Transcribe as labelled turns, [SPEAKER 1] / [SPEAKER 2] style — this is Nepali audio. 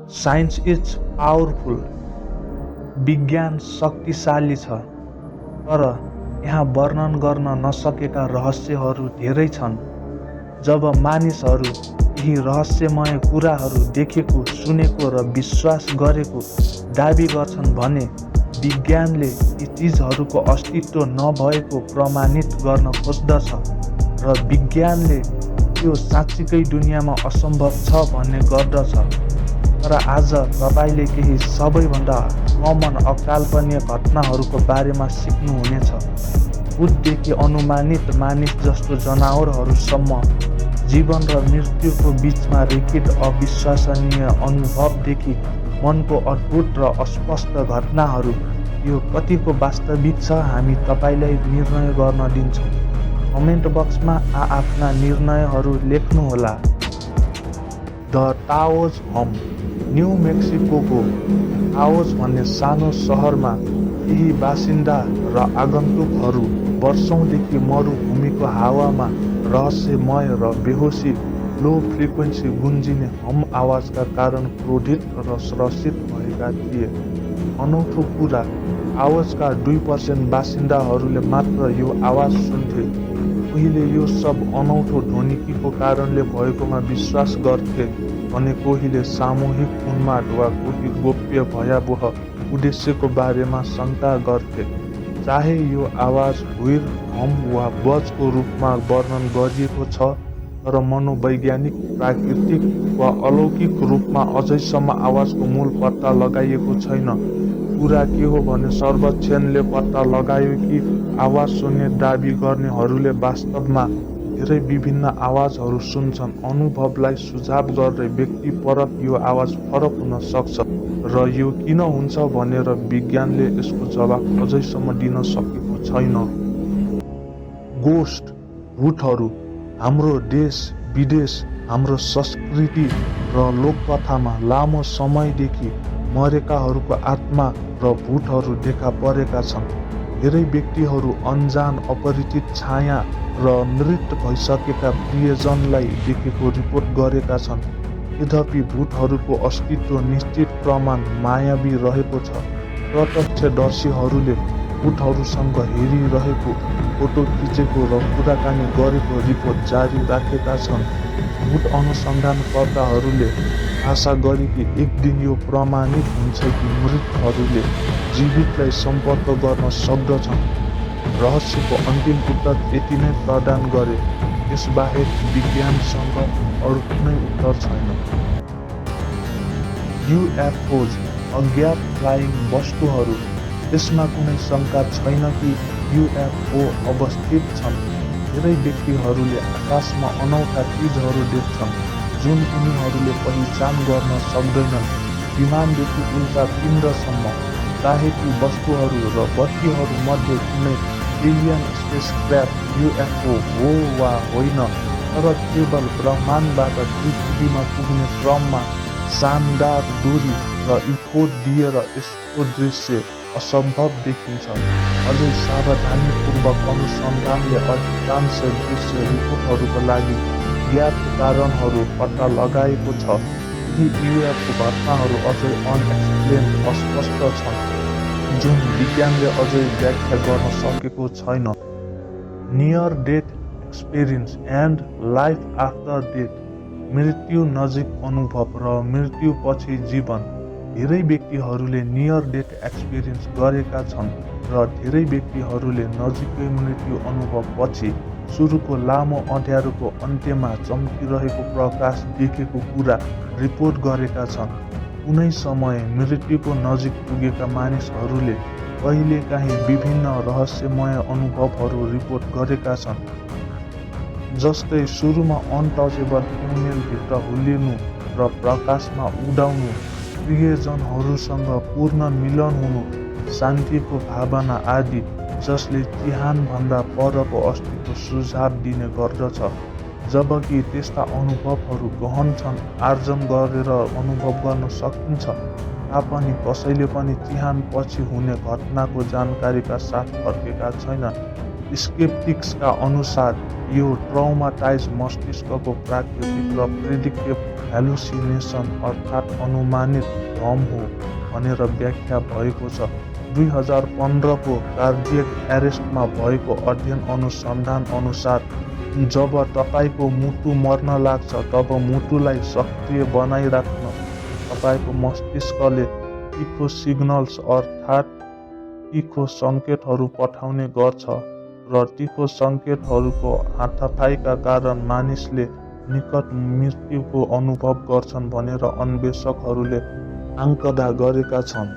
[SPEAKER 1] Science is powerful. विज्ञान शक्तिशाली छ, तर यहाँ वर्णन गर्न नसकेका रहस्यहरू धेरै छन्। जब मानिसहरू केही रहस्यमय कुराहरू देखेको, सुनेको र विश्वास गरेको दाबी गर्छन् भने विज्ञानले यी चिजहरूको अस्तित्व नभएको प्रमाणित गर्न खोज्दछ र विज्ञानले त्यो साँच्चीकै दुनियाँमा असम्भव छ भन्ने गर्दछ। तर आज तपाईले केही सबैभन्दा कमन अकाल्पनीय घटनाहरूको बारेमा सिक्नुहुनेछ। भूतदेखि अनुमानित मानिस जस्तो जनावरहरूसम्म, जीवन र मृत्युको बीचमा रेखित अविश्वसनीय अनुभवदेखि मनको अद्भुत र अस्पष्ट घटनाहरू। यो कतिको वास्तविक छ हामी तपाईलाई निर्णय गर्न दिन्छौँ। कमेन्ट बक्समा आफ्ना निर्णयहरू लेख्नुहोला। The Taos home. न्यू मेक्सिकोको ताओज भन्ने सानो सहरमा केही बासिन्दा र आगन्तुकहरू वर्षौंदेखि मरुभूमिको हावामा रहस्यमय र बेहोसी लो फ्रिक्वेन्सी गुन्जिने हम आवाजका कारण क्रोधित र त्रसित भएका थिए। अनौठो कुरा, ताओजका 2% बासिन्दाहरूले मात्र यो आवाज सुन्थे। कोहीले यो सब अनौठो ध्वनिकीको कारणले भएकोमा विश्वास गर्थे भने कोहीले सामूहिक उन्माद वा कोही गोप्य भयावह उद्देश्यको बारेमा शङ्का गर्थे। चाहे यो आवाज हुइर, हम वा बजको रूपमा वर्णन गरिएको छ, तर मनोवैज्ञानिक, प्राकृतिक वा अलौकिक रूपमा अझैसम्म आवाजको मूल पत्ता लगाइएको छैन। कुरा के हो भने सर्वेक्षणले पत्ता लगायो कि आवाज सुन्ने दाबी गर्नेहरूले वास्तवमा धेरै विभिन्न आवाजहरू सुन्छन्। अनुभवलाई सुझाव गर्दै व्यक्ति परक यो आवाज फरक हुन सक्छ र यो किन हुन्छ भनेर विज्ञानले यसको जवाफ अझैसम्म दिन सकेको छैन। गोस्ट, भूतहरू हाम्रो देश विदेश, हाम्रो संस्कृति र लोककथामा लामो समयदेखि मरेकाहरूको आत्मा र भूतहरू देखा परेका छन्। धेरै व्यक्तिहरू अनजान, अपरिचित छाया र मृत भइसकेका प्रियजनलाई देखेको रिपोर्ट गरेका छन्। यद्यपि भूतहरूको अस्तित्व निश्चित प्रमाण मायावी रहेको छ। प्रत्यक्षदर्शीहरूले भूतहरूसँग हेरिरहेको, फोटो खिचेको र कुराकानी गरेको रिपोर्ट जारी राखेका छन्। भूत अनुसन्धानकर्ताहरूले आशा गरे कि एक दिन यो प्रमाणित हुन्छ कि मृतहरूले जीवितलाई सम्पर्क गर्न सक्दछन्। रहस्यको अन्तिम उत्तर यति नै प्रदान गरे, यसबाहेक विज्ञानसँग अरू कुनै उत्तर छैन। युएफओज, अज्ञात फ्लाइङ वस्तुहरू। यसमा कुनै शङ्का छैन कि युएफओ अवस्थित छन्। धेरै व्यक्तिहरूले आकाशमा अनौठा चिजहरू देख्छन् जुन उनीहरूले पहिचान गर्न सक्दैनन्। विमानदेखि उल्का पिण्डसम्म, चाहे ती वस्तुहरू र बत्तीहरू मध्ये कुनै एलियन स्पेसक्राफ्ट युएफओ हो वा होइन, तर केवल ब्रह्माण्डबाट पृथ्वीमा पुग्ने क्रममा शानदार दूरी र इफोर्ट दिएर यसको दृश्य असम्भव देखिन्छ। अझै सावधानीपूर्वक अनुसन्धानले अधिकांश दृश्य रिपोर्टहरूको लागि ज्ञात कारणहरू पत्ता लगाएको छ। यी युएफओ घटनाहरू अझै अनएक्सप्लेन, अस्पष्ट छन्, जुन विज्ञानले अझै व्याख्या गर्न सकेको छैन। Near death experience and life after death. मृत्यु नजिक अनुभव र मृत्युपछि जीवन। धेरै व्यक्तिहरूले नियर डेथ एक्सपिरियन्स गरेका छन् र धेरै व्यक्तिहरूले नजिकै मृत्यु अनुभवपछि सुरुको लामो अँध्यारोको अन्त्यमा चम्किरहेको प्रकाश देखेको कुरा रिपोर्ट गरेका छन्। कुनै समय मृत्युको नजिक पुगेका मानिसहरूले कहिलेकाहीँ विभिन्न रहस्यमय अनुभवहरू रिपोर्ट गरेका छन्, जस्तै सुरुमा अनटचेबल ट्युनेलभित्र हुलिनु र प्रकाशमा उडाउनु, प्रियजनहरूसँग पूर्ण मिलन हुनु, शान्तिको भावना आदि, जसले चिहानभन्दा परको अस्तित्व सुझाव दिने गर्दछ। जबकि त्यस्ता अनुभवहरू गहन छन्, आर्जन गरेर अनुभव गर्न सकिन्छ तापनि कसैले पनि चिहानपछि हुने घटनाको जानकारीका साथ फर्केका छैनन्। स्केप्टिक्सका अनुसार यो ट्रौमाटाइज मस्तिष्कको प्राकृतिक र प्रेडिक्टिभ हेलुसिनेसन अर्थात् अनुमानित भ्रम हो भनेर व्याख्या भएको छ। 2015 को कार्डियक एरेस्टमा भएको अध्ययन अनुसन्धान अनुसार जब तपाईको मुटु मर्न लाग्छ तब मुटुलाई सक्रिय बनाइराख्न तपाईको मस्तिष्कले तीखो सिग्नल्स अर्थात् तीखो सङ्केतहरू पठाउने गर्छ र तीखो सङ्केतहरूको हाथापाइका कारण मानिसले निकट मृत्युको अनुभव गर्छन् भनेर अन्वेषकहरूले आँकड़ा गरेका छन्।